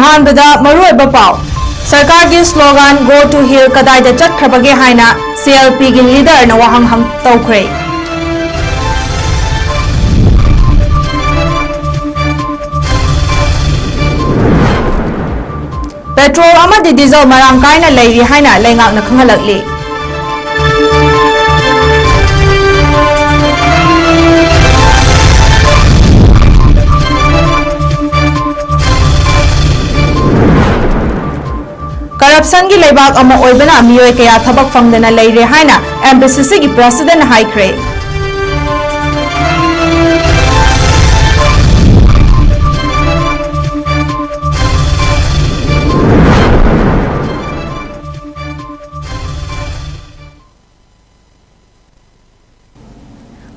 अहानबदा मरुअब पाव सरकार की स्लोगन गो टू हिल कदाई चटखरबगे हाइना CLP की लीडर न वहां हम तौख्रे पेट्रोल अमदी डीजल मरांग कायना लेरी हाइना लेंगाक न खंगलकली करप्शन की लेबाक अमा ओइबना मियोय कया थबक फंगदना लेरे हाइना MPCC की प्रेसिडेंट हाइख्रे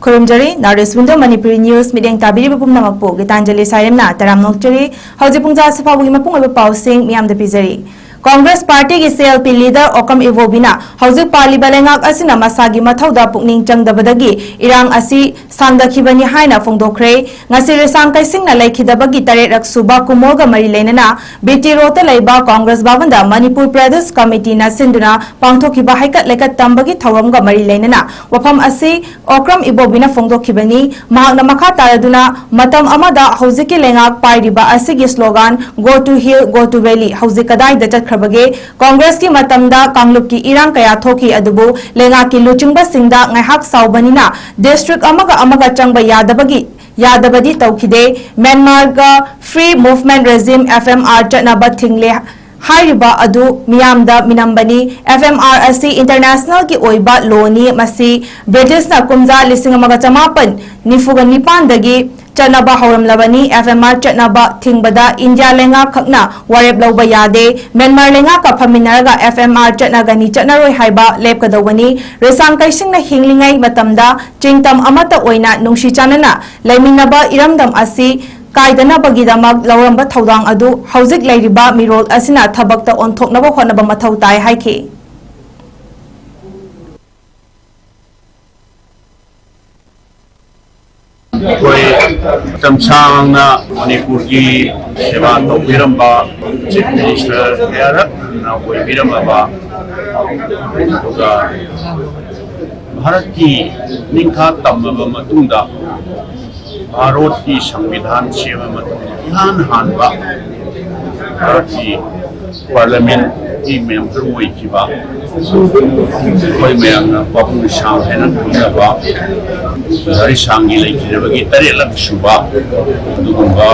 खुरुमजरी नारिस विंडो मणिपुरी न्यूज मीडियम ताबिरी पुमनमकपो गीतांजलि सायमना तराम नोक्चरी हौजि पुंजा सफाबुगी मपुंग ओइबा पाउसिंग मियामदा पिजरी कांग्रेस पार्टी की CLP लीडर ओकम इवोबिना हौजिक पालिबा लेंगाक असिना मसागी मथौदा पुकनिंग चंगदबदगी इरांग असि सांदखिबनी हाइना फोंदोखरे ngasi resang kaisingna lekhidabagi tarerak suba kumoga mari lenana BT rota leiba Congress बावंदा मणिपुर प्रदेश कमिटी ना सिंधुना पांथोखिबा हाइकत लेकत तंबगी थौरमगा मरी लेनना वफम असि ओकम इवोबिना फोंदोखिबनी महागना मखा तारदुना मतम अमदा हौजिकी लेंगाक पाइरिबा असिगी slogan go to hill go to valley हौजिक कदाई द खबगे कांग्रेस की मतमदा कांगलुप की इरांग कया थोकी अदुबु लेंगा की लुचिंगबा सिंगदा ngaiहak साउबनिना डिस्ट्रिक्ट अमगा चंगबा यादबदी तौखिदे म्यांमार का फ्री मूवमेंट रेजिम FMR चटनाबा थिंगले हाइरिबा अदु मियामदा मिनंबनी FMR असि इंटरनेशनल की ओइबा लोनी मसी ब्रिटिश ना कुमजा लिसिंग अमगा चमापन निफुगा निपान चनबा हौरमलबनी FMR चनबा थिंगबदा इंडिया लेंगा खकना वारेब लौबा यादे म्यांमार लेंगा का फमिनरगा FMR चनगनी चनरोय हाइबा लेपकदौबनी रेसांग कैसिंगना हिंगलिंगै मतमदा चिंगतम अमता ओइना नुंशी चानना लेमिनबा इरमदम असि कायदनबगीदमक लौरंबा थौदांग अदु हौजिक लेरिबा मिरोल असिना थबकता ओंथोकनबा होनबा मथौ ताय हाइखे कोई तमसांगना मणिपुर की सेवा तौबिरंबा चीफ मिनिस्टर यारा ना कोई बिरंबा भारत की निंखा तमबा मतुंदा भारत की संविधान सेवा मतुंदा हानबा भारत की पार्लियामेंट की मेंबर हुई किबा कोई मैंने बाबू शाम है ना दुनियाबा हरी सांगी लेकिन जब कि तरे लग शुभा दुगुंबा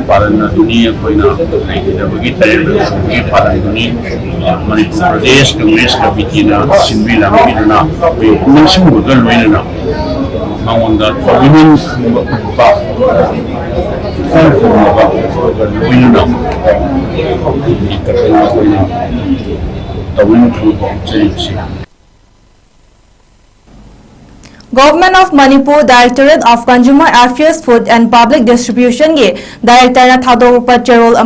पालन दुनिया कोई ना लेकिन जब कि तरे लग शुभी पालन दुनिया मणिपुर प्रदेश कांग्रेस का बिकिना सिंबी लामी ना वे नशुभ बदल हुए ना माउंडा विमेन बा government of Manipur directorate of consumer affairs food and public distribution की डायरेक्टर थादोप चेरोल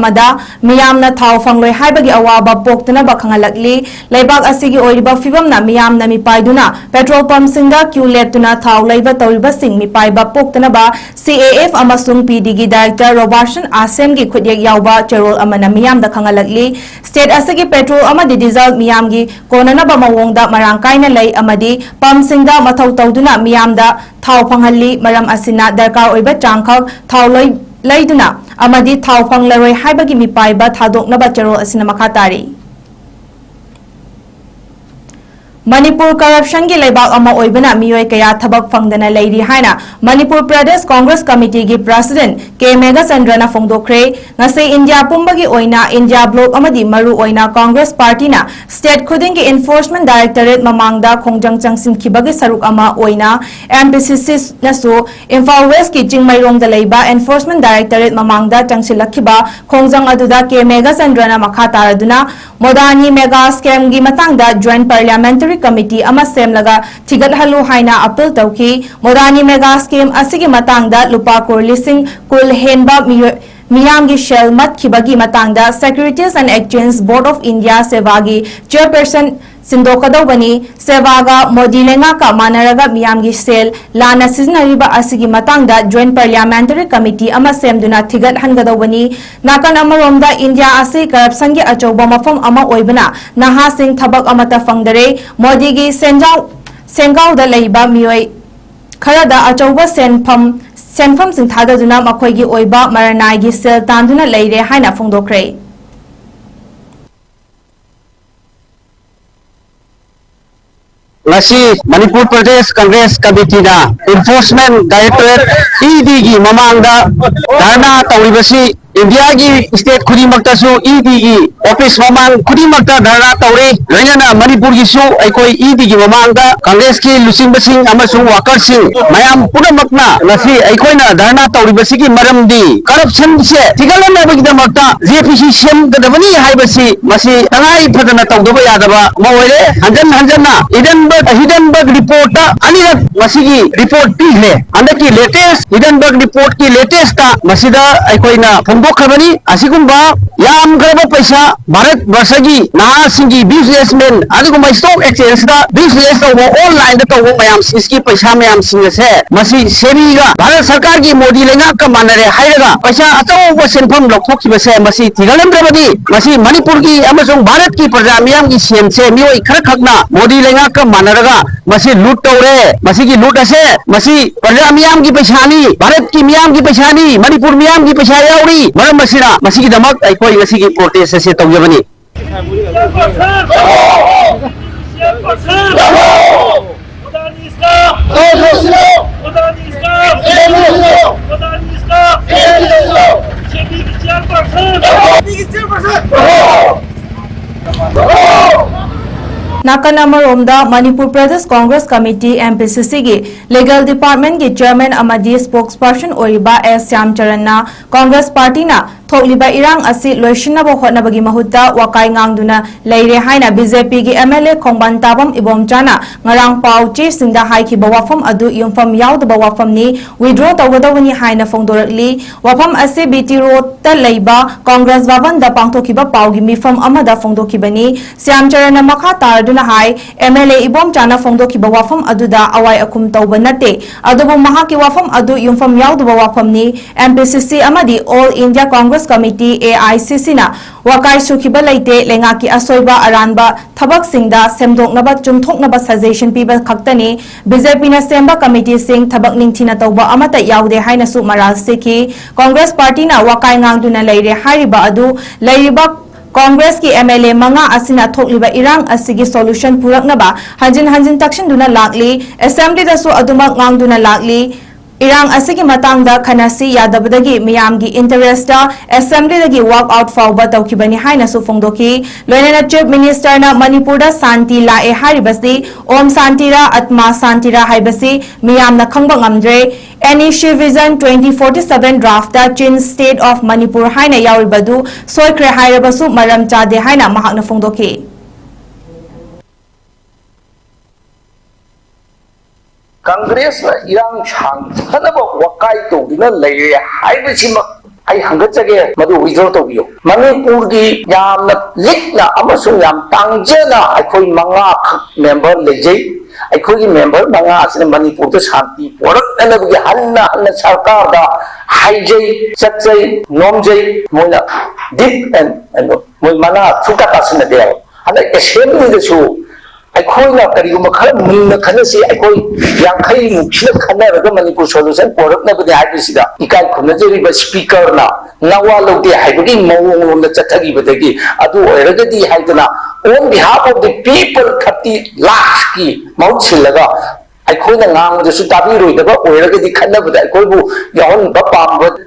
मियामना थाव फंगलोय हाइबगी अवाबा पोक्तनबा खंगलकली लेबाक असिगी ओइरिबा फिबमना मियामना मिपाइदुना पेट्रोल पंप सिंगा क्यू लेपतुना थाव लेबा तौरिबा सिंग मिपाइबा पोक्तनबा CAF अमसुंग PD की डायरेक्टर रोबार्सन आसेम की खुदियक यावबा चेरोल अमना मियामदा खंगलकली स्टेट असिगी पेट्रोल अमदी डीजल मियामगी कोननबा मवोंगदा मरांग कायना लई अमदी पंप सिंगदा मथौ तौदुना मियामदा थाव फंगहल्ली मरम असिना दरकार ओइबा चांगखक थाव लैदुना अमदी थाव फंगलरोय हाइबगी मिपाइबा थादोकनबा चेरोल असिना मखा तारी मणिपुर करप्शन की लेबाक अमा ओइबना मियोय कया थबक फंगदना लेरी हाइना मणिपुर प्रदेश कांग्रेस कमिटी की प्रेसिडेंट के मेघचंद्रना फोंदोखरे ngasi इंडिया पुंबगी ओइना इंडिया ब्लॉक अमदी मरु ओइना कांग्रेस पार्टी ना स्टेट खुदिंग की एनफोर्समेंट डायरेक्टरेट ममांगदा खोंजंग चंगसिनखिबगी सरुक अमा ओइना MPCC नसु इम्फाल वेस्ट की चिंगमैरोंग लेबा एनफोर्समेंट डायरेक्टरेट ममांगदा चंगसिलखिबा खोंजंग अदुदा के मेघचंद्रना मखा तारदुना मोदानी मेगा स्कैम की मतंगदा जॉइंट पार्लियामेंट्री कमिटी अमा सेमलगा थिगतहलु हाइना अपील तौकी मोदानी मेगा स्कीम असिगी मतंगदा लुपा कोर लिसिंग कुल हेनबा मियाम की शेल मत खिबगी मतंगदा securities and exchange board of India सेवागी चेयरपर्सन सिंदोकदौबनी सेवागा मोदी लेंगाका मानरगा मियामगी सेल लाना सिजनरिबा असigi मतंगदा जॉइंट पार्लियामेंटरी कमिटी अमा सेमदुना थिगत हनगदौबनी नाकन अमरोमदा इंडिया असे करप्शन के अचौबा मफम अमा ओइबना नहा सिंह थबक अमता फंगदरे मोदी की सेंगाउदा लैबा मियोय खरदा अचौबा सेनफम सिंह थाददुना मखोयगी ओइबा मरनायगी सेल तांदुना लैरे हाइना फोंदोक्रे Manipur Pradesh Congress committee enforcement directorate ED की ममांगदा धरना तौरिबसी इंडिया की स्टेट खुदिमक्तसु ईडी की ऑफिस ममांग खुदिमक्ता धरना तौरी लोइनना मणिपुर की सु अखोई ईडी की ममांगदा कांग्रेस की लुचिंगबसिंग अमसुंग वाकरसिंग मयाम पुनमक्ना ngasi अखोइना धरना तौरिबसी की मरमदी करप्शन से थिगलनबगिदमक्ता जेपीसी सेमगदबनी हाइबसी मसी तंगाई फदना तौदबा यादबा मोइरे हंजन हंजना हिडनबर्ग रिपोर्ट अनिरक मसीगी रिपोर्ट पीले अंदकी लेटेस्ट हिडनबर्ग रिपोर्ट की लेटेस्ट मसीदा अखोइना फोंदोखबनी असिगुंबा यामग्रब पैसा भारत वर्षगी नहासिंगी बिजनेसमैन अदुगुंबा स्टॉक एक्सचेंज दा बिजनेस तौबो ऑनलाइन दा तौबो मयाम इसकी पैसा मयाम सिंगसे मसी सेबीगा भारत सरकार की मोदी लेंगा का मानरे हाइरगा पैसा अचौबो सेनफम लौथोखिबसे मसी थिगलमद्रबदी मसी मणिपुर की अमसुंग भारत की प्रजा मियाम की सीएम से मियोय खरखकना मोदी लेंगा का मानरगा मसी लूट तौरे मसी की लूट असे मसी प्रजा मियाम की पैसानी भारत की मियाम की पैसानी मणिपुर मियाम की पैसा याउरी मरम मसीना मसी की दमक अखोई मसी की प्रोटेस्ट से तौजबनी नाकन अमरोमदा Manipur Pradesh Congress committee MPCC की लीगल डिपार्टमेंट की चेयरमैन अमदी स्पोक्सपर्सन ओरिबा एस श्यामचरणना कांग्रेस पार्टी ना थोकलिबा इरांग असि लोइसिनब होटनबगी महुत्ता वकाई ngang लेरे हाइना बीजेपी की एमएलए खोंगबान ताबम इबोमचाना ngarang पाउची सिंदा हाइखिबा वाफम अदु युमफम याउदबा वाफमनी विड्रॉ तौगदवनी हाइना फोंदोरकली वाफम असे बीटी रोड ता लैबा कांग्रेस भवन दा पांगथोखिबा पाउगी मिफम अमदा फोंदोखिबनी श्यामचरण मखा तारदुना हाइ एमएलए इबोमचाना फोंदोखिबा वाफम अदुदा अवाई अकुम तौबा नते अदुबु महाकी वाफम अदु युमफम याउदबा वाफमनी एमपीसीसी अमदी all India Congress committee AICC ना वकाई सुखिबा लैते लेंगा की असोइबा अरानबा थबक सिंगदा सेमदोकनबा चुमथोकनबा सजेशन पीबा खक्तनी बीजेपी ना सेंबा कमिटी सिंग थबक निंगथिना तौबा अमता याउदे हाइना सु मराल सेखी कांग्रेस पार्टी ना वकाई ngang लैरे हारिबा अदु लैरिबा कांग्रेस की एमएलए मंगा असिना थोकलिबा इरांग असिगी सोल्यूशन पुरकनबा हंजिन हंजिन तक्षनदुना लागली असेंबली दसु अदुमक ngang लागली इरांग असिगी मतंगदा खनासी यादबदगी मियामगी इंटरेस्टा असेंबली दगी वर्क आउट फाउबा तौखिबनी हाइना सु फोंदोखी लोइना चीफ मिनिस्टर ना मणिपुरदा शांति लाए हारिबसी ओम शांतिरा आत्मा शांतिरा हाइबसी मियामना खंगबा ngamdre NEC Vision 2047 ड्राफ्ट चीन स्टेट ऑफ मणिपुर हाइना याउरिबदु सोइक्रे हाइरबसु मरम चादे हाइना महाकना फोंदोखी कांग्रेस इरांग छांगथनब वकाई तौदुना लैरे हाइबसिमक आई हंगचगे मदु विड्रॉ तौबियो मणिपुर की यामना लिकना अमसुंग याम तांगजेना अखोई मंगा मेंबर लेजै अखोई मेंबर मंगा असने मणिपुर द शांति पोरकनबगी हन्ना सरकार दा हाइजै चक्जै नोमजै मोइना डिप एंड मोइ मना फुका तासने दे हन असेंबली दसु अखोइना करिगुम खर मुन्न खनसी अखोई यांखै मुखिन खनरग मणिपुर सोल्यूशन पोरकनबदि हाइबिसिदा इकाई खुनजरिबा स्पीकर ना नवा लौदे हाइबगी मौंगलोंदा चथगिबदगी अदु ओइरगदि हाइदना on behalf of the people 30 lakh की मौछिलगा अखोइना ngang ताबिरोइदबा ओइरगदि खनबदा अखोइबु याहन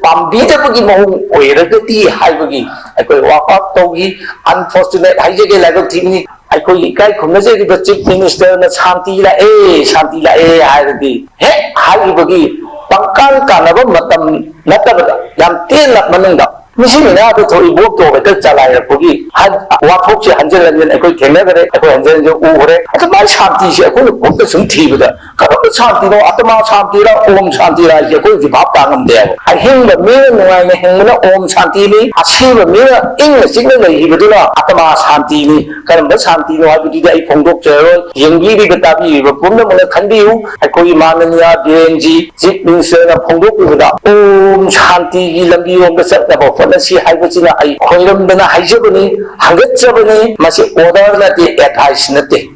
पाम्बीदबगी मौंग ओइरगदि हाइबगी अखोइ वाका तौगी अनफॉर्चुनेट हाइजेगे लाइक थिंगनी अखोई इकाई खुमनजेरिबा चीफ मिनिस्टर ना शांति लाए हाइरदि हे हाइबगी पंकाल कानबा मतम नतबदा याम तेल मनंदा मिसिना तो थोड़ी बोक तो बेटर चला है कोई हर वाथोक से हंजल हंजल कोई खेलने करे कोई हंजल जो ऊहरे अच्छा मार शांति से कोई बहुत सुनती बता कब शांति नो आत्मा शांति रा ओम शांति रा ये कोई विभाग तांगम दे आई हिंग में नुआई में हिंग में ओम शांति नि असीब में इंग सिग्नल नहीं बदुना आत्मा शांति नि करम शांति नो आबि दी आई फोंदोक चरो यंगी भी बताबी पुन्न मन खंदियु कोई माननीय बीएनजी चीफ मिनिस्टर ना फोंदोक बदा ओम शांति की लंबी ओम सत्तब फनसी हाइबसिना आई खोइरमदना हाइजबनी हंगचबनी मसे ऑर्डर नते एडवाइस नते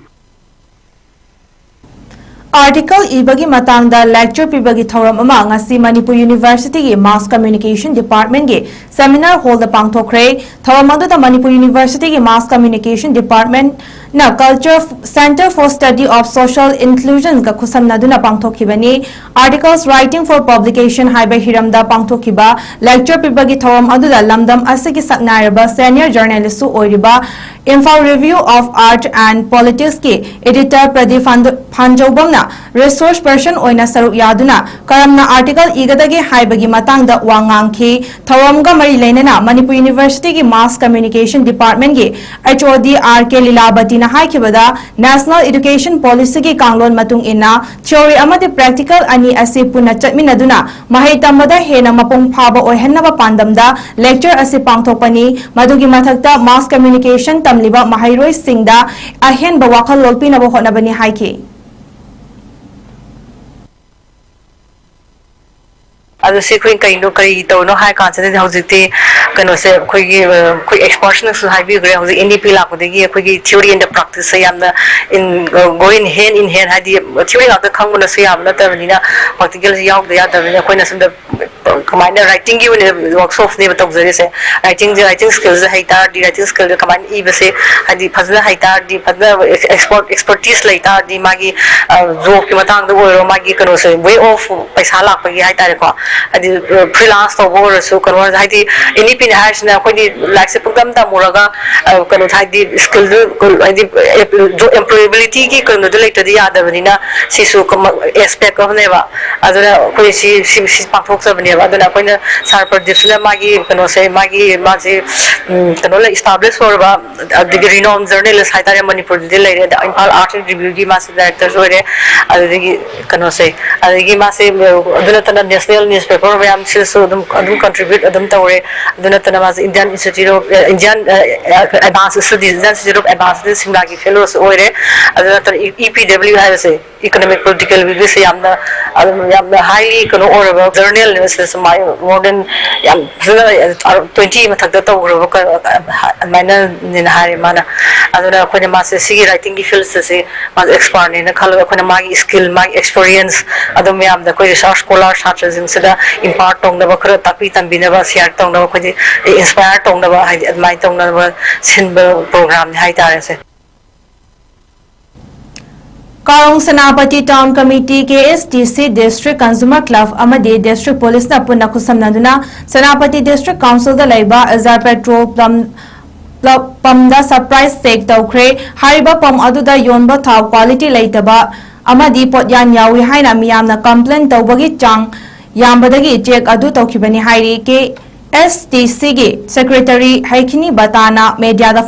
आर्टिकल इबगी matangda lecture pibagi thoram ama ngasi Manipur University gi Mass Communication Department gi seminar hall da pangthokre thoram adu da Manipur University gi Mass Communication Department na Culture Center for Study of Social Inclusion ka khusamna duna pangthokibani articles writing for publication haiba hiram da pangthokiba lecture pibagi thoram adu da lamdam asigi saknairaba senior journalist su oiriba Info Review of Art and Politics ki editor Pradeep Phanjobam na resource person oina saruk yaduna karamna article igadagi haibagi matangda wangang ki thawamga mari leinana Manipur University ki Mass Communication Department ki HOD RK Lilabati na haikibada National Education Policy ki kanglon matung ina theory amadi practical ani asi puna chatminaduna mahai tamada hena mapung phaba oihenna pandamda lecture asi pangthokpani madugi mathakta Mass Communication tamliba mahairoi singda ahen ba wakhal lolpina ba honabani haiki अदु से कोई कहीं करी तो no high कांसे हौजिते कनो से कोई एक्सपर्शन सु हाई भी गरे हौजि एनडीपी लाको देगी कोई थ्योरी एंड प्रैक्टिस से यामना in going hand in hand हादी थ्योरी लाको खंगुना से यामना तबनिना प्रैक्टिकल से याव दया तबनिना कोई नसम कमाइन राइटिंग की वर्कशॉप ने बताउजरे से राइटिंग स्किल्स हाइता दी राइटिंग स्किल कमाइन ई बसे हादी फजना हाइता दी फजना एक्सपर्टीज लाइता दी मागी जॉब के मतांग दो ओरो मागी कनो से वे ऑफ पैसा लापगी हाइता रेको अदि फ्रीलांस तो बोरसु कनो हाइदी एनी पिन हाइसना कोई लाइक से पुगम ता मोरगा कनो हाइदी स्किल हाइदी जो एम्प्लॉयबिलिटी की कनो दो लेट दी यादबनिना सिसु एस्पेक्ट ऑफ नेबा अदना कोई सी पाथोक सबनेबा अदना कोइना सार प्रदीपसना मागी कनो से मागी माजे कनो ले एस्टैब्लिश होरबा अदि रिनोन जर्नलिस्ट हाइतारे मणिपुर दि लेरे इंफाल आर्ट रिव्यू की मासे डायरेक्टर होरे अदि कनो से अदि मासे अदना तना नेशनल न्यूज़पेपर में हम सिलसो अदम कंट्रीब्यूट अदम तवरे अदना तना मासे Indian institute of Indian advance studies Indian institute of advance Simla की फेलोस होरे अदना तना ईपीडब्ल्यू है से इकोनॉमिक पॉलिटिकल विद से यामना हाईली कनो ओरबा जर्नल से माय मोर देन 20 मथक तवरो माइना ने हारे माना अदना कोने मासे सिगी राइटिंग की फील्ड से मास एक्सपर्ट ने खलो कोने मागी स्किल मागी एक्सपीरियंस अदम याम द कोई रिसर्च स्कॉलर छात्र जिनसे इम्पार्ट तौनब खर तापी तंबिनब शेयर तौनब कोई इंस्पायर तौनब हाइदि अदमाय तौनब सिनब प्रोग्राम हाइ तारे से Karong Senapati Town Committee KSTC District Consumer Club amadi District Police na punna kusamnaduna Senapati District Council da laiba Azar Petrol pump da surprise take tawkhre hariba pump aduda yonba thaw quality laitaba amadi potyan yawi haina miyamna complaint tawbagi chang yambadagi check adu tawkhibani hairi KSTC gi Secretary Haikini Batana media da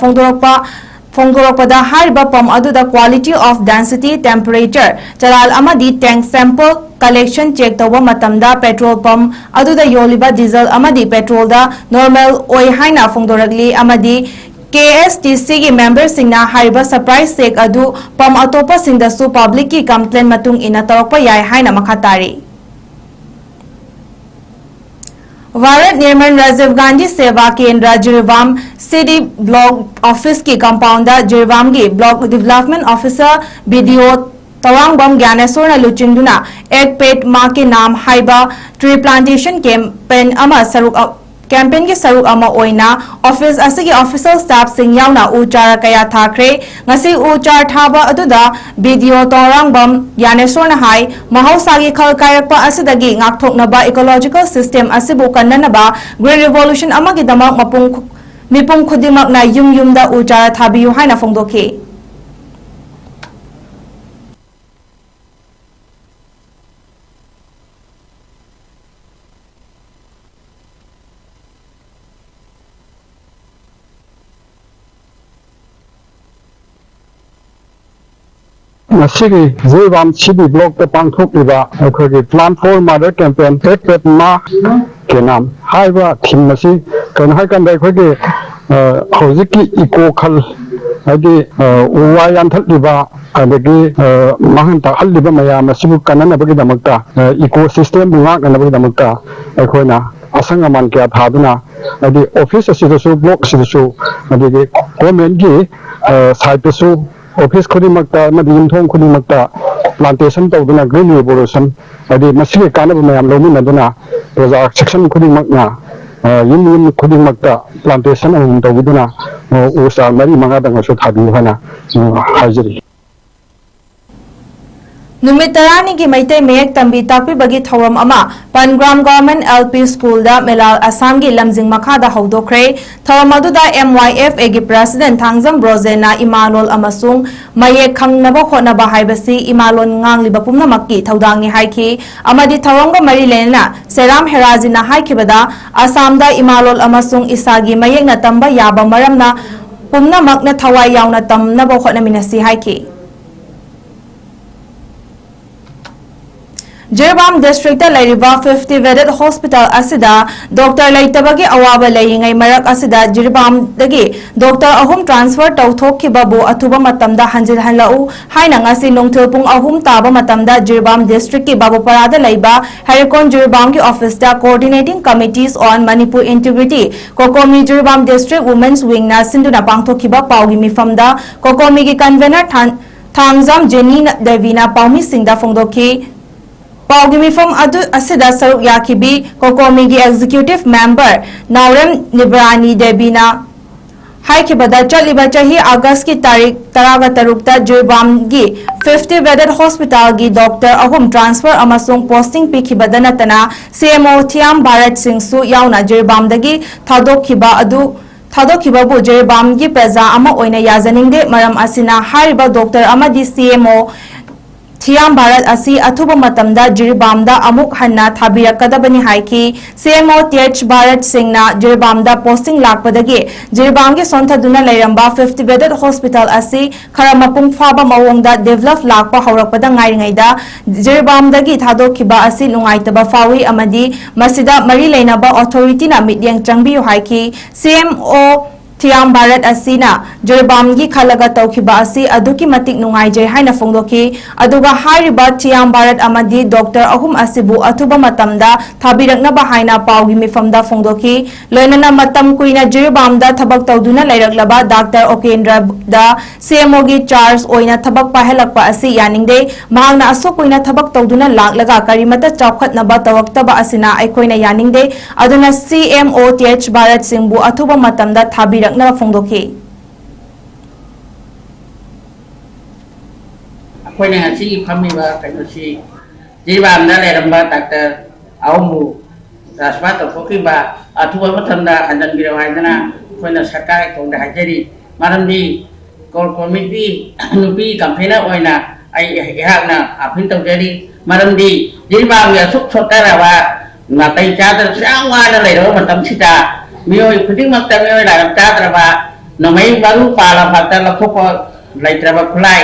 Fongdorokpada hariba pump aduda quality of density temperature charal amadi tank sample collection check tawba matamda petrol pump aduda yoliba diesel amadi petrol da normal oi haina fongdorakli amadi KSTC gi members singna hariba surprise check adu pump atopa singda su public ki complaint matung ina tarakpa yai haina makhatari Varat Nirman Rajiv Gandhi Seva Kendra Jirvam City Block Office की compounder Jiribam की block development officer BDO Tawangbam Gyaneshwar न लुचिंदुना एक पेट मां के नाम हाइबा tree plantation campaign अमा सरुक कैंपेन के सरुक अमा ओइना ऑफिस असगी ऑफिशियल स्टाफ सिंग यावना उचार कया थाखरे ngasi उचार थाबा अदुदा BDO तवांगबम ज्ञानेश्वर न हाई महौसागी खल कायरपा असिदगी ngakthoknaba ecological system asibu kannanaba green revolution amagi damak mipung खुदिमकना युम युमदा उचार थाबियु हाइना फोंदोखे ꯃꯁꯤꯒꯤ ꯖꯤꯔꯤꯕꯥꯝ ꯁꯤꯕꯤ ꯕ꯭ꯂꯣꯛꯇ ꯄꯥꯡꯊꯣꯛꯂꯤꯕ ꯑꯩꯈꯣꯏꯒꯤ ꯄ꯭ꯂꯥꯟ ꯐꯣꯔ ꯃꯥꯗꯔ ꯀꯦꯝꯄꯦꯟ ꯄꯦꯠ ꯄꯦꯠ ꯃꯥ ꯀꯦꯅꯥꯝ ꯍꯥꯏꯕ ꯊꯤꯝ ꯑꯁꯤ ꯀꯩꯅꯣ ꯍꯥꯏꯀꯥꯟꯗ ꯑꯩꯈꯣꯏꯒꯤ ꯍꯧꯖꯤꯛꯀꯤ ꯏꯀꯣ ꯈꯜ ꯍꯥꯏꯗꯤ ꯎ ꯋꯥ ꯌꯥꯟꯊꯠꯂꯤꯕ ꯑꯗꯒꯤ ꯃꯥꯡꯍꯟ ꯇꯥꯛꯍꯜꯂꯤꯕ ꯃꯌꯥꯝ ꯑꯁꯤꯕꯨ ꯀꯟꯅꯅꯕꯒꯤꯗꯃꯛꯇ ꯏꯀꯣ ꯁꯤꯁꯇꯦꯝꯕꯨ ꯉꯥꯛꯅꯅꯕꯒꯤꯗꯃꯛꯇ ꯑꯩꯈꯣꯏꯅ ꯑꯁꯪ ꯑꯃꯥꯟ ꯀꯌꯥ ꯊꯥꯗꯨꯅ ꯍꯥꯏꯗꯤ ꯑꯣꯐꯤꯁ ꯑꯁꯤꯗꯁꯨ ꯕ꯭ꯂꯣꯛ ꯑꯁꯤꯗꯁꯨ ꯑꯗꯒꯤ ꯒꯣꯔꯃꯦꯟꯒꯤ ꯁꯥꯏꯠꯇꯁꯨ ꯑꯣꯐꯤꯁ ꯈꯨꯗꯤꯡꯃꯛꯇ ꯑꯃꯗꯤ ꯌꯨꯝꯊꯣꯡ ꯈꯨꯗꯤꯡꯃꯛꯇ ꯄ꯭ꯂꯥꯟꯇꯦꯁꯟ ꯇꯧꯗꯨꯅ ꯒ꯭ꯔꯤꯟ ꯔꯤꯚꯣꯂꯨꯁꯟ ꯍꯥꯏꯗꯤ ꯃꯁꯤꯒꯤ ꯀꯥꯟꯅꯕ ꯃꯌꯥꯝ ꯂꯧꯃꯤꯟꯅꯗꯨꯅ ꯄ꯭ꯔꯖꯥ ꯁꯦꯛꯁꯟ ꯈꯨꯗꯤꯡꯃꯛꯅ ꯌꯨꯝ ꯌꯨꯝ ꯈꯨꯗꯤꯡꯃꯛꯇ ꯄ꯭ꯂꯥꯟꯇꯦꯁꯟ ꯑꯃꯃꯝ ꯇꯧꯕꯤꯗꯨꯅ ꯎ ꯆꯥꯔ 4-5 ꯊꯥꯕꯤꯌꯨ ꯍꯥꯏꯅ ꯍꯥꯏꯖꯔꯤ नुमित तरानी मैते मयेक तंबी ताकपीबगी थौरम अमा पनग्राम गवर्नमेंट एलपी स्कूल दा मेलाल असम की लमजिंग मखादा हौदोखरे थौरम अदुदा MYFA की प्रेसिडेंट थांगजम ब्रोजेना इमालोल अमसुंग मयेक खंगनबा होनबा हाइबसी इमालोल ngangliba pumnamakki थौदांगनि हाइखि अमदि थौरमगा मरी लेना सेराम हेराजिना हाइखिबदा असमदा इमालोल अमसुंग इसागी मयेकना तंबा याबा मरमना पुमनामकना थवाई यावना तमनबा होनमिनसी हाइखि जिरबाम डिस्ट्रिक्ट 50 बेडेड हॉस्पिटल असिदा डॉक्टर लेतबगी अवाबा लेयिंगै मरक असिदा जिरबाम दगी डॉक्टर अहुम ट्रांसफर तौथोखिबबु अथुबा मतमदा हंजिल हनलाउ हाइना ngasi नोंथुल पुंग अहुम ताबा मतमदा जिरबाम डिस्ट्रिक्ट की बाबुपरादा लैबा हेरिकोन जिरबाम की ऑफिस दा coordinating committees on Manipur integrity COCOMI Jiribam district women's wing ना सिंधुना पांगथोखिबा पाउगी मिफमदा कोकोमी की कन्वेनर थांगजाम जेनी देवीना पाउमी सिंगदा फोंगदोखि पाउगी मिफम असिदा सरुक याखिबी कोकोमी की एग्जीक्यूटिव मेंबर नावरम निब्रानी देबीना हाइखिबदा चलिबा चाही अगस्त की तारीख 13 जिरबाम की 50 बेडेड हॉस्पिटल की डॉक्टर अहुम ट्रांसफर अमसुंग पोस्टिंग पिखिबदा नतना CMO थियाम भारत सिंह सु यावना जिरबामदगी थादोखिबाबु जिरबाम की प्रजा अमा ओइना याजनिंगदे मरम असिना हारिबा डॉक्टर अमदी CMO थियाम भारत असी अथुब मतमदा जिरबामदा अमुक हन्ना थाबिरकदबनी हाइकी CMO TH भारत सिंहना जिरबामदा पोस्टिंग लाकपदगी जिरबाम के सोंथदुना लेरंबा 50 बेडेड हॉस्पिटल असी खरा मपुंग फाबा मवोंगदा डेवलप लाकपा हौरकपदा ngairingaiदा जिरबामदगी थादोखिबा असी नुंगाइतबा फावी अमदी मसिदा मरी लेनबा अथॉरिटी ना मिडियंग चंगबियु हाइकी CMO थियाम भारत असीना जिरबाम की खलगा तौखिबा असी अदुकी मतिक नुंगाइजे हाइना फोंदोखि अदुगा हारिबा थियाम भारत अमदी डॉक्टर अहुम असिबु अथुबा मतमदा थाबिरकनबा हाइना पाउगी मिफमदा फोंदोखि लोइनना मतम कुइना जिरबामदा थबक तौदुना लैरकलबा डॉक्टर ओकेंद्र दा CMO की चार्ज ओइना थबक पाहेलकपा असी यानिंगदे महांगना असो कुइना थबक तौदुना लाकलगा करिमता चौखतनबा तवक्तबा असिना अखोइना यानिंगदे अदुना CMO TH भारत सिंहबु अथुबा मतमदा थाबिरक नवा फोंदोखि अखोइना ngasi phamiba kainosi jirbamda leramba doctor awmu rasma tokhiba athuba mathamda hanjan biro haidana khoina sakai tongda hajari maramdi core committee nupi campaign oina ai ehakna aphin tawjari maramdi jirbam ya suk sotarawa ngatai chadar sangwa na lero matam sita मियोय खुदिंगमक्ता मियोय लागताद्रबा नमै बारु पाला फाता लखोको लाइत्राबा खुलाय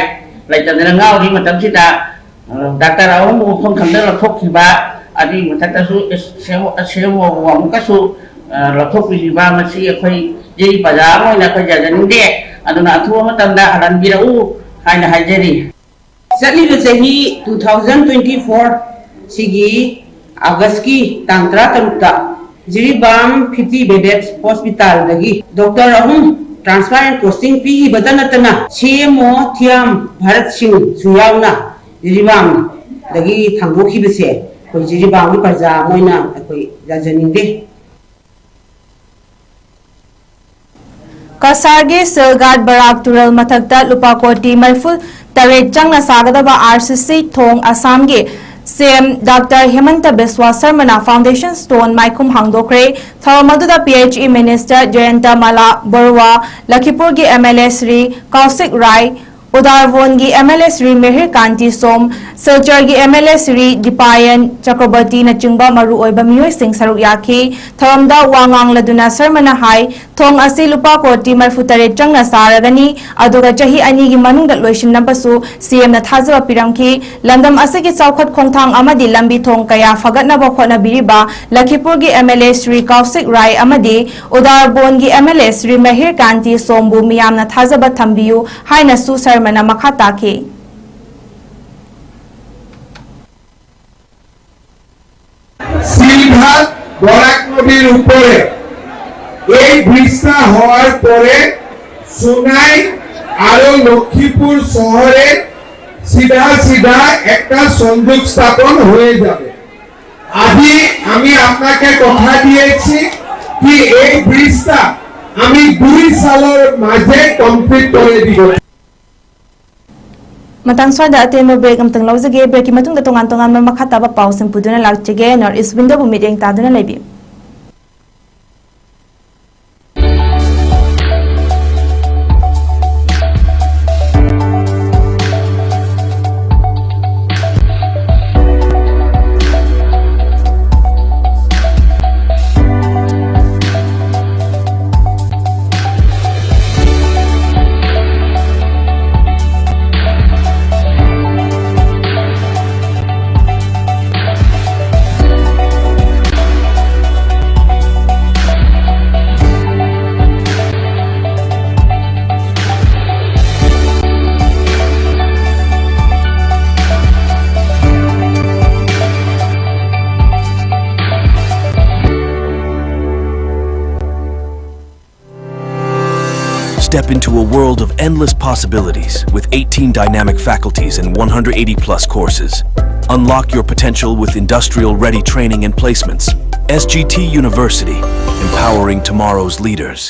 लाइतदना ngauri matamsida doctor awmu phongkhamda lakhokhiba adi mathatasu semo wamkasu lakhokhiba masi akhoi jei pajam oina khoi jajaninde aduna athuwa matamda halanbirau haina hajari चलिबे सही 2024 सिगी अगस्त की तांत्रा तरुक्ता Jiribam 50 bedded hospital दगी डॉक्टर अहुम ट्रांसफर एंड पोस्टिंग पी बदनतना CMO थियाम भारत सिंह सुयावना जिरीबाम दगी थांगोखिबसे कोई जिरीबाम की प्रजा मोइना कोई जाजनिंदे कसारगे सिलगाट बराक तुरल मथक्ता लुपा कोटी मरफुल तरेट चंगना सागदबा RCC थोंग असम के CM doctor Hemant Biswa Sarma foundation stone माइकुम हांगदोखरे थौरमदुदा PHE मिनिस्टर जयंत माला बरुआ लखीपुर के MLA श्री कौशिक राय उदारवोन की MLA श्री मेहर कांति सोम, सिलचर की MLA श्री दीपायन चक्रवर्ती नचिंबा मरुओइबा मियोय सिंह सरुक याखी थरमदा वांगांग लदुना सरमना हाई थोंग असि लुपा कोटी 43 चंगना सारगनी अदुगा चही अनि की मनुंग लोइसिनबसु CM ना थाजबा पिरमखी लंदम असि की चौखत खोंगथांग अमदी लंबी थोंग कया फगतनबा खोनबिरिबा लखीपुर की MLA श्री कौशिक राय अमदी उदारबोन की MLA श्री मेहर कांति सोमबु मियामना थाजबा थंबियु हाइनसु सरमना मखा ताके সিলভার বরাক নদীর উপরে এই ব্রিজটা হওয়ার পরে সোনাই আর লক্ষ্মীপুর শহরে সিধা সিধা একটা সংযোগ স্থাপন হয়ে যাবে। আজই আমি আপনাকে কথা দিয়েছি কি এই ব্রিজটা আমি 2 সালের মাঝে কমপ্লিট করে দিব। Matang swada atin break amtang lawjage break ki matung da tongan tongan ma makhata ba pause puduna lakchege nor is window bu meeting taduna lebi Step into a world of endless possibilities with 18 dynamic faculties and 180 plus courses. Unlock your potential with industrial-ready training and placements. SGT University, empowering tomorrow's leaders.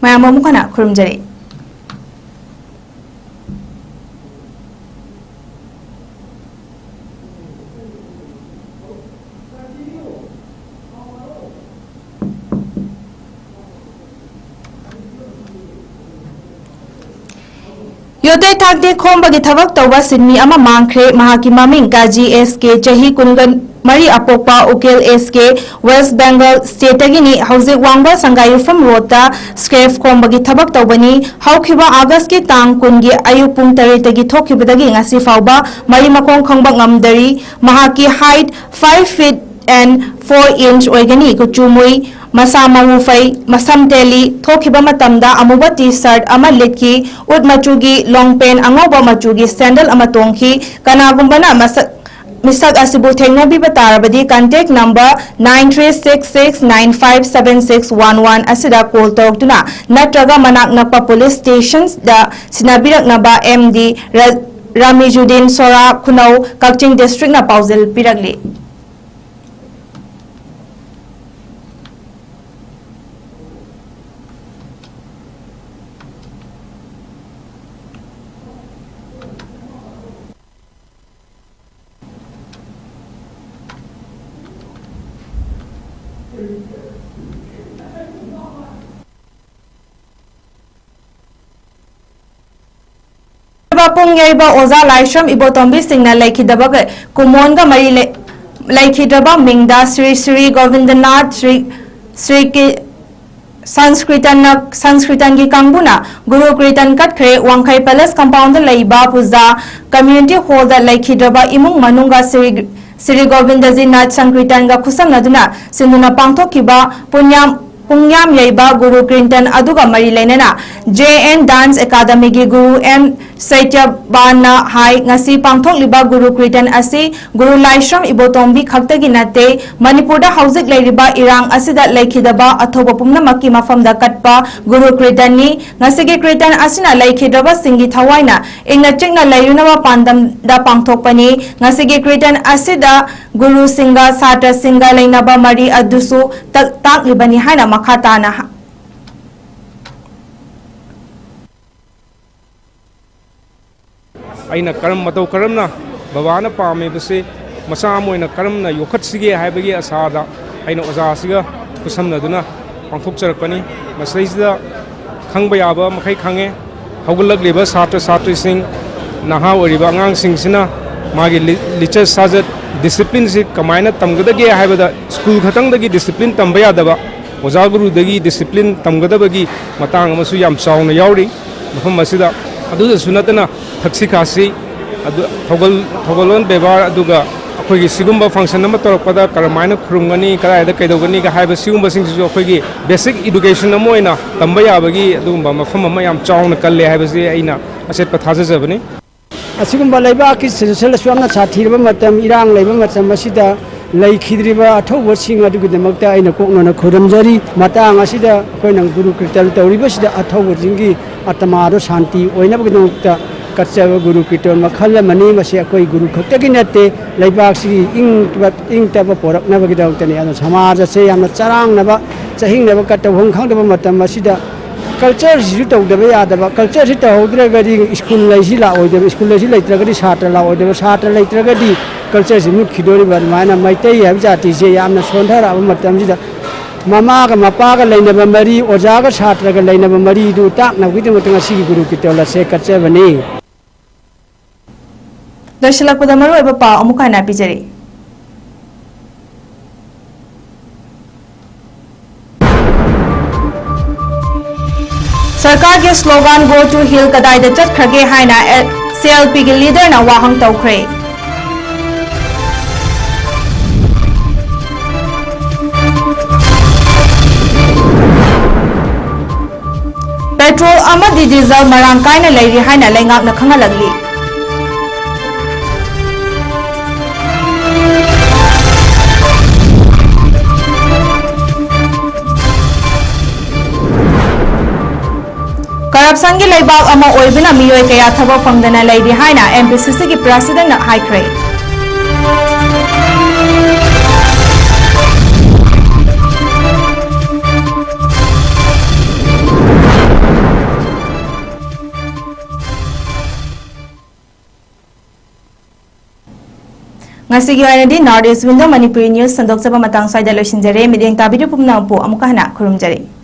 mayam mo kana khurumjari योते थाकदे खोंबगी थबक तौबा सिनमी अमा मांगख्रे महाकी ममिंग काजी SK चही कुनगन मरी अपोपा उकेल SK waste Bengal स्टेटगिनी हौजे वांगबा संगायुफम रोता स्क्रेफ खोंबगी थबक तौबनी हौखिबा अगस्त की तांग कुनगी अयु पुंग तरेतगी थोखिबदगी ngasi फावबा मरी मकोंग खंगबा ngamdari महाकी हाइट 5 feet and 4 inch ओइगनी कुचुमुई मसा ममुफई मसम तेली थोखिबा मतमदा अमुबा टी-शर्ट अमा लिटकी उट मचुगी लॉन्ग पेंट अंगोबा मचुगी सैंडल अमा तोंखी कनागुंबना मिसक असिबु थेंगनोबी बतारबदी कांटेक्ट नंबर 9366957611 असिदा कॉल तौरतुना नत्रगा मनाक नक्पा पुलिस स्टेशन दा सिनाबिरकनबा MD रामीजुद्दीन सोरा खुनौ कक्चिंग डिस्ट्रिक्ट ना पाउजल पिरगली पुंगेबा ओजा लाइश्रम इबोतोंबी सिंगना लेखिदबग कुमोनगा मरी लेखिदबा मिंगदा श्री श्री गोविंदनाथ श्री के संस्कृतन की कांगबुना गुरु कीर्तन कटख्रे वांखै पैलेस कंपाउंड लेबा पूजा कम्युनिटी हॉल दा लेखिदबा इमुंग मनुंगा श्री गोविंदजी नाथ संकीर्तन का खुसम नदुना सिंधुना पांथोखिबा पुंग्याम यैबा गुरु क्रिंटन अदुगा मरी लेना JN डांस एकाडमी की गुरु M सैत्यबाना हाई ngasi पांथोकलिबा गुरु क्रिटन असी गुरु लाइश्रम इबोतोंबी खक्तगी नते मणिपुर हौजिक लेरिबा इरांग असिदा लेखिदबा अथोबा पुम्नमक्की मफमदा कटपा गुरु क्रिटननी ngasiगी क्रिटन असिना लेखिदबा सिंगी थवाइना इंगना चिंगना लेयुनबा पांदमदा पांथोकपनी ngasiगी क्रिटन असिदा गुरु सिंगा सात्र सिंगा लेनबा मरी अदुसु ताकलिबनी हाइना मखाताना अना करम मतौ करमना बाबाना पामेबसे मचा मोइना करमना योखत्सिगे हाइबगे आसादा अना ओजासिगा खुसमनदुना पांथोकचरकपनी मसैसिदा खंगबा याबा मखै खंगे हौगलगलिबा छात्र छात्रीसिंग नहा ओरिबा आंगांसिंगसिना मागे लिचर साजत डिसिप्लिन से कमायना तमगदगे हाइबदा स्कूल खतंगदगी डिसिप्लिन तंबा यादबा ओजा गुरुदगी डिसिप्लिन तमगदबगी मतांग अमसु याम चावना यावरी मफम मसिदा अदुदसु नतना थक्सी खासी थौगलोन बेबार अदुगा अखोगी सिगुम्बा फंक्शन अमा तौरपदा करमायना खुरुंगनी करायदा कैदौगनी का हाइबा सिगुम्बा सिंगसु अखोगी बेसिक एजुकेशन अमा ओइना तंबा याबगी अदुगुम्बा मफम अमा याम चावना कल्ले हाइबसे अइना असेत थाजजबनी असिगुम्बा लेबाकी सोशल स्वामना साथीरबा मतम इरांग लेबा मतम मसिदा लेखिद्रिबा अथौबसिंग अदुगिदमक्ता अइना कोकनना खुरमजरी मतांग असिदा अखोइना गुरु कीर्तन तौरिबसिदा अथौबसिंगी आत्मादो शांति ओइनबगिदमक्ता कच्चब गुरु कीर्तन मखल मनी मसे अखोई गुरु खक्तगी नते लेबाक्सी इंग तब पोरकनबगिदमक्तनी अनो समाज से यामना चरांगनबा चहिंगनबा कटबों खंगदबा मतम मसिदा कल्चर सिसु तौदबा यादबा कल्चर सि तौद्रगदी स्कूल लैसि लाओदबा स्कूल लैसि लैत्रगदी छात्र लाओदबा छात्र लैत्रगदी कल्चर सि मुखिदोरिबा मायना मैतै हाब जाति से यामना सोंधराबा मतमसिदा ममागा मपागा लैनबा मरी ओजागा छात्रगा लैनबा मरी दु ताकनबगिदमक्ता ngasi गुरु कीर्तन से कच्चबनी दर्शलकपदा मरुअब पाव अमुक हना पिजरी सरकार के स्लोगन गो टू हिल कदाइदा चटखरगे हाइना CLP के लीडर ना वाहंग तौखरे पेट्रोल अमदी डीजल मरांग कायना लेरी हाइना लेंगाकना खंगलगली करप्शन की लेबाक अमा ओइबना मियोय कया थबक फंगदना लेदी हाइना MPCC की प्रेसिडेंट हाइक्रे ngasi gi aina di North East Window Manipuri News sandok saba matang sai da losin jare mideng tabidu pumna pu amuka hana khurum jare